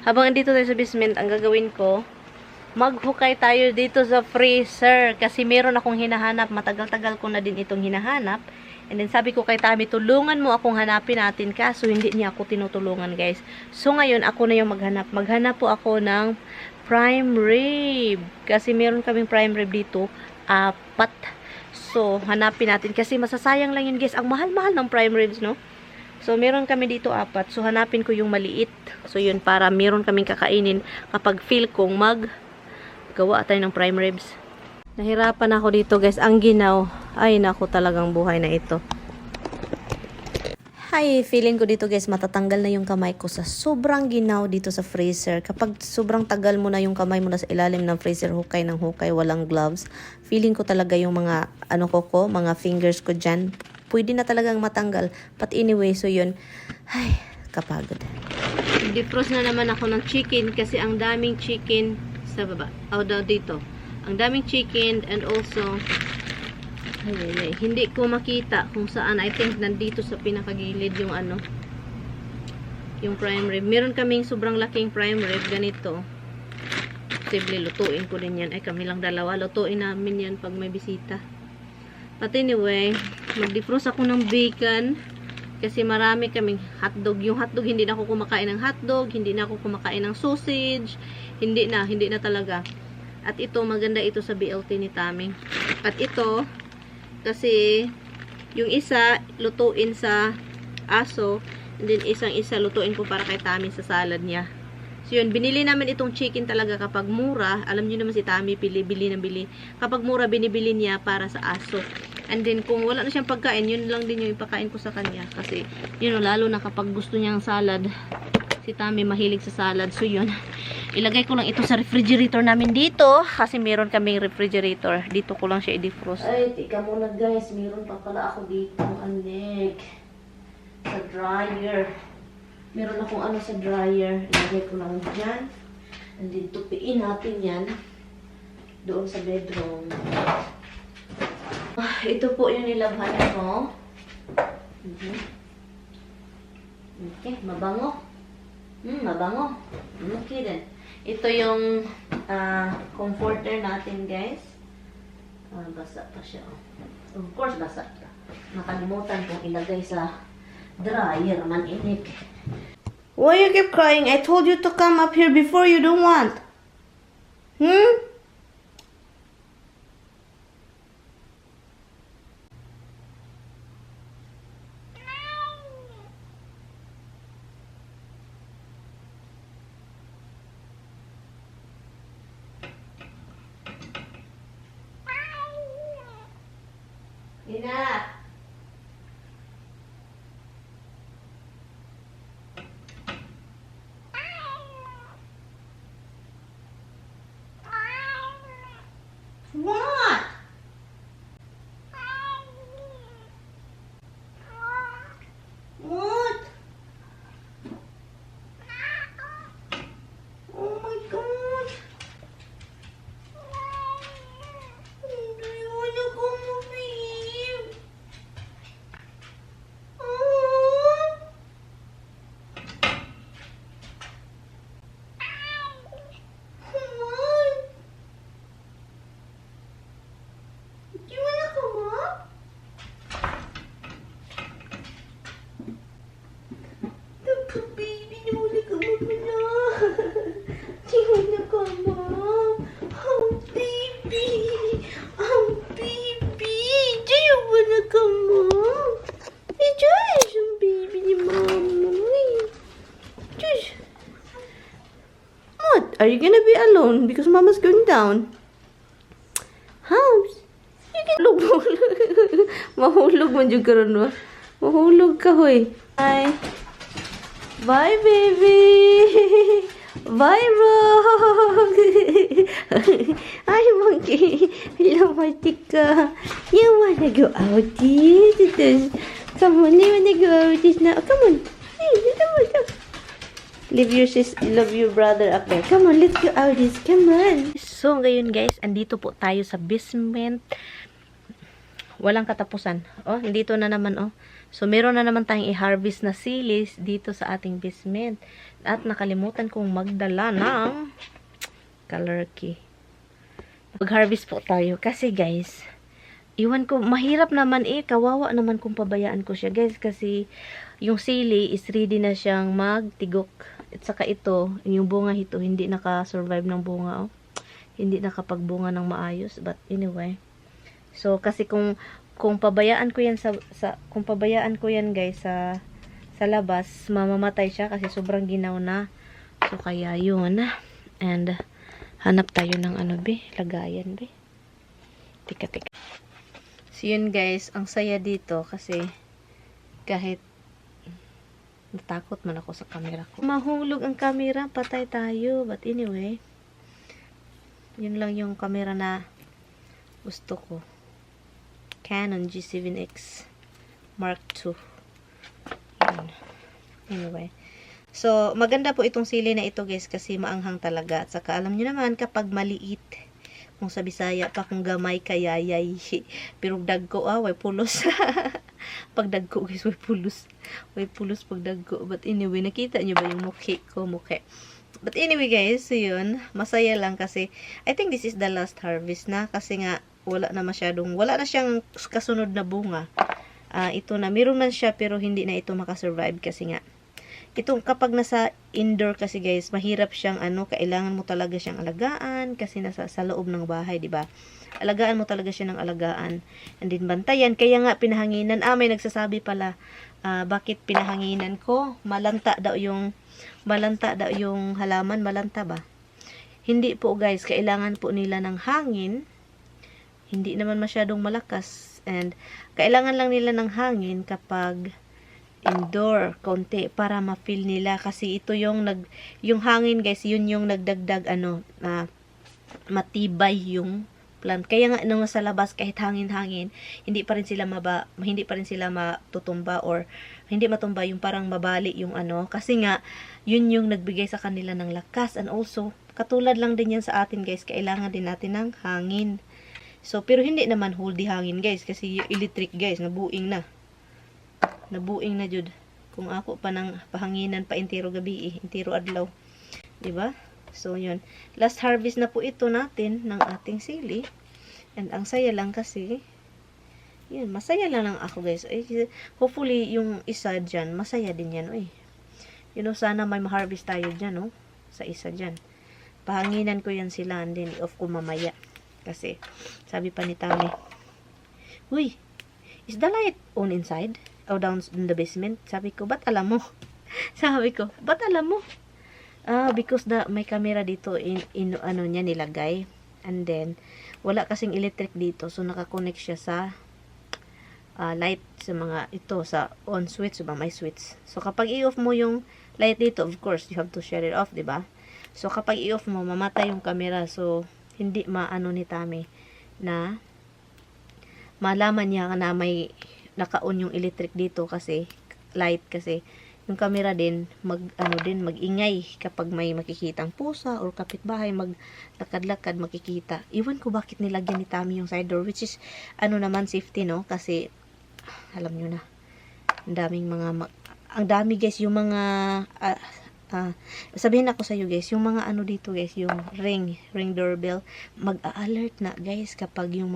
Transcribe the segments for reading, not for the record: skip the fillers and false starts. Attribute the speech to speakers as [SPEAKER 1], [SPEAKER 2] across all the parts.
[SPEAKER 1] Habang andito tayo sa basement, ang gagawin ko, maghukay tayo dito sa freezer. Kasi meron akong hinahanap. Matagal-tagal ko na din itong hinahanap. And then sabi ko kay Tami, tulungan mo akong hanapin natin. Kaso hindi niya ako tinutulungan, guys. So ngayon, ako na yung maghanap. Maghanap po ako ng prime rib. Kasi meron kaming prime rib dito. 4. So, hanapin natin. Kasi masasayang lang yun, guys. Ang mahal-mahal ng prime ribs, no? So, meron kami dito 4. So, hanapin ko yung maliit. So, yun, para meron kaming kakainin kapag feel kong gawa tayo ng prime ribs. Nahirapan ako dito, guys. Ang ginaw. Ay, naku, talagang buhay na ito. Hi, feeling ko dito, guys, matatanggal na yung kamay ko sa sobrang ginaw dito sa freezer. Kapag sobrang tagal mo na yung kamay mo na sa ilalim ng freezer, hukay ng hukay, walang gloves, feeling ko talaga yung mga, mga fingers ko dyan, pwede na talagang matanggal. But anyway, so yun, ay, kapagod. Defrost na naman ako ng chicken kasi ang daming chicken sa baba. Dito. Ang daming chicken and also hindi ko makita kung saan. I think nandito sa pinakagilid yung yung prime rib. Meron kaming sobrang laking prime rib ganito. Posible lutuin ko din yan. Ay, kami lang dalawa. Lutuin namin yan pag may bisita. But anyway, mag-defrost ako ng bacon kasi marami kaming hotdog. Yung hotdog, hindi na ako kumakain ng hotdog, hindi na ako kumakain ng sausage, hindi na talaga. At ito, maganda ito sa BLT ni Tami. At ito, kasi yung isa, lutuin sa aso, and then isa lutuin ko para kay Tami sa salad niya. So yun, binili namin itong chicken talaga kapag mura. Alam niyo naman si Tami, bili na bili. Kapag mura, binibili niya para sa aso. And then, kung wala na siyang pagkain, yun lang din yung ipakain ko sa kanya. Kasi, yun, lalo na kapag gusto niyang salad, si Tami mahilig sa salad. So yun, ilagay ko lang ito sa refrigerator namin dito. Kasi meron kaming refrigerator. Dito ko lang siya i-defrost. Ay, tika muna guys. Meron pa pala ako dito. Anik. Sa dryer. Meron akong sa dryer. Ilagay ko lang dyan. And then, tupiin natin yan. Doon sa bedroom. Ito po yung nilabhan ko. Okay, mabango. Mabango. Okay din. Ito yung comforter natin, guys. Basa pa siya. Of course, basa pa. Nakalimutan kong ilagay sa dryer. Maninig. Why you keep crying? I told you to come up here before. You don't want. Enough. What? What? Oh my God. Do you wanna come with me? Are you gonna be alone? Because Mama's going down. House. You can look. Mahulog man yung karon mo. Mahulog ka, hoy. Bye. Bye, baby. Bye, Rock. Hi, monkey. Hello, Martika. You wanna go out this? Come on, you wanna go out this now? Come on. Hey, come on, come. Leave your love your brother up there. Come on, let's go out this. Come on. So, ngayon guys, andito po tayo sa basement. Walang katapusan. Oh, dito na naman, oh. So, meron na naman tayong i-harvest na silis dito sa ating basement. At nakalimutan kong magdala ng color key. Mag-harvest po tayo. Kasi guys, iwan ko, mahirap naman kawawa naman kung pabayaan ko siya guys. Kasi yung sili is ready na siyang magtigok. At saka ito, yung bunga ito, hindi naka-survive ng bunga. Oh. Hindi nakapagbunga ng maayos. But anyway. So, kasi kung pabayaan ko yan kung pabayaan ko yan guys sa labas, mamamatay siya kasi sobrang ginaw na. So, kaya yun. And, hanap tayo ng lagayan, be. Tika. So, yun guys, ang saya dito kasi kahit natakot man ako sa camera ko. Mahulog ang camera, patay tayo. But anyway, yun lang yung camera na gusto ko. Canon G7X Mark II. Yun. Anyway. So, maganda po itong sili na ito guys kasi maanghang talaga. At saka alam nyo naman kapag maliit, kung sa Bisaya pa kung gamay kayayay. Pero dagko way pulos. Pag dagko guys, way pulos. Way pulos pag dagko. But anyway, nakita nyo ba yung mukhi ko? Mukhi. But anyway guys, so yun. Masaya lang kasi I think this is the last harvest na kasi nga wala na siyang kasunod na bunga. Ito na, meron man siya pero hindi na ito makasurvive kasi nga itong kapag nasa indoor kasi guys, mahirap siyang kailangan mo talaga siyang alagaan kasi nasa sa loob ng bahay, di ba? Alagaan mo talaga siya ng alagaan and then bantayan, kaya nga pinahanginan. May nagsasabi pala bakit pinahanginan ko? Malanta daw yung halaman, malanta ba? Hindi po guys, kailangan po nila ng hangin. Hindi naman masyadong malakas and kailangan lang nila ng hangin kapag indoor konti para ma-feel nila kasi ito yung hangin guys, yun yung nagdagdag matibay yung plant. Kaya nga nung sa labas kahit hangin-hangin, hindi pa rin sila matutumba or hindi matumba yung parang mabali yung kasi nga yun yung nagbigay sa kanila ng lakas. And also katulad lang din yan sa atin guys, kailangan din natin ng hangin. So, pero hindi naman whole di hangin guys. Kasi yung electric guys, nabuing na jud. Kung ako pa ng pahanginan pa intiro gabi intiro adlaw. Diba? So, yun. Last harvest na po ito natin ng ating sili. And ang saya lang kasi, yun, masaya lang ako guys. Hopefully, yung isa dyan, masaya din yan. You know, sana may ma-harvest tayo dyan, sa isa dyan. Pahanginan ko yan sila and then off ko mamaya. Kasi, sabi pa ni Tami, "Uy, is the light on inside? O down in the basement?" Sabi ko, "Ba't alam mo?" Sabi ko, "Ba't alam mo?" Because may camera dito in niya nilagay. And then, wala kasing electric dito. So, nakakonect siya sa light sa sa on switch. Diba? May switch. So, kapag i-off mo yung light dito, of course, you have to shut it off, diba? So, kapag i-off mo, mamatay yung camera. So, hindi ni Tami na malaman niya na may naka-on yung electric dito kasi light kasi yung camera din mag-ingay kapag may makikitang pusa or kapitbahay maglakad-lakad makikita. Iwan ko bakit nilagyan ni Tami yung side door which is naman safety kasi alam niyo na ang dami guys yung mga sabihin ako sa iyo guys, yung mga dito guys, yung ring doorbell, mag-a-alert na guys kapag yung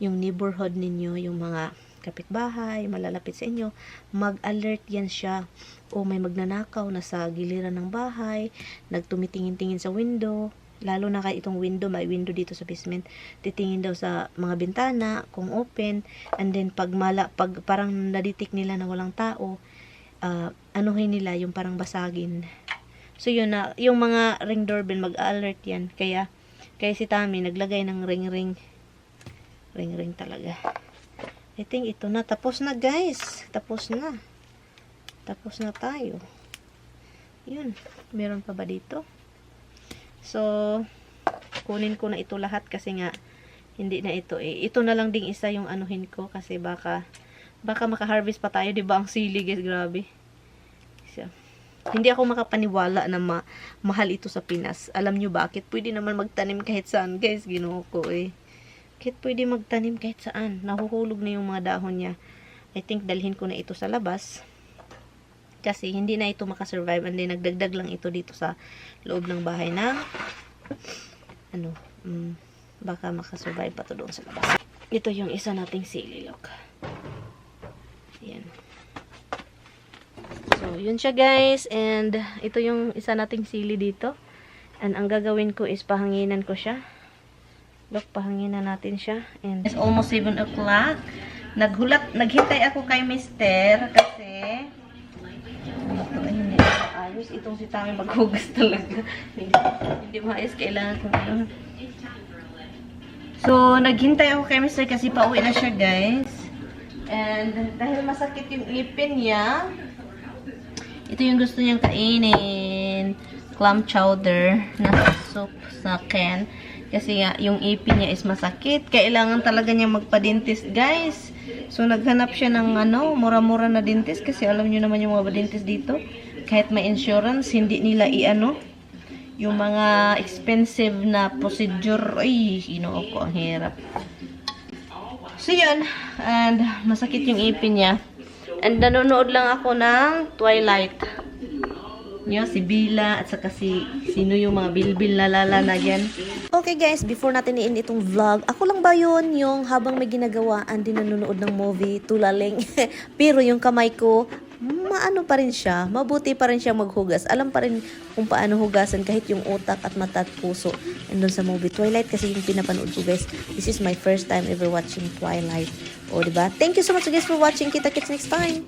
[SPEAKER 1] neighborhood ninyo, yung mga kapitbahay, malalapit sa inyo, mag-alert yan siya. O may magnanakaw na sa giliran ng bahay, nagtumitingin-tingin sa window, lalo na kay itong window, may window dito sa basement, titingin daw sa mga bintana, kung open, and then pag parang naditik nila na walang tao, anuhin nila yung parang basagin. So yun na, yung mga ring doorbell mag-alert yan. Kaya si Tami naglagay ng ring talaga. I think ito na, tapos na guys. Tapos na tayo. Yun, meron pa ba dito? So, kunin ko na ito lahat kasi nga hindi na ito Ito na lang ding isa yung anuhin ko kasi baka maka-harvest pa tayo, 'di ba? Ang sili, guys, grabe. So, hindi ako makapaniwala na mahal ito sa Pinas. Alam nyo bakit? Pwede naman magtanim kahit saan, guys. Ginoo ko Kahit pwede magtanim kahit saan. Nahuhulog na yung mga dahon niya. I think dalhin ko na ito sa labas. Kasi hindi na ito makasurvive. And then nagdagdag lang ito dito sa loob ng bahay na baka makasurvive pa to doon sa labas. Ito yung isa nating sili, look. Ayan. So, yun siya guys. And ito yung isa nating sili dito. And ang gagawin ko is pahanginan ko siya. Look, pahanginan natin siya. And it's almost 7 o'clock. Naghintay ako kay Mister kasi hindi ayos. Itong si Tami maghugas talaga. Hindi maayos. Kailangan ko So, naghintay ako kay Mister kasi pauwi na siya guys. And dahil masakit yung ipin niya, ito yung gusto niyang kainin. Clam chowder na soup sa can. Kasi nga, yung ipin niya is masakit. Kailangan talaga niya magpa-dentist, guys. So, naghanap siya ng mura-mura na dentist. Kasi alam niyo naman yung mga dentist dito. Kahit may insurance, hindi nila yung mga expensive na procedure. Ay, ginoo ko, ang hirap. So, yun. And, masakit yung ipin niya. And, nanonood lang ako ng Twilight. Nyo, si Bila, at saka sino yung mga bilbil na lala na yan.
[SPEAKER 2] Okay guys, before natin i-end itong vlog, ako lang ba yun yung habang may ginagawaan din nanonood ng movie, tulaling. Pero yung kamay ko, maano pa rin siya, mabuti pa rin siya maghugas. Alam pa rin kung paano hugasan kahit yung utak at mata at puso. And doon sa movie Twilight kasi yung pinapanood ko guys. This is my first time ever watching Twilight. O diba? Thank you so much guys for watching. Kita-kits next time.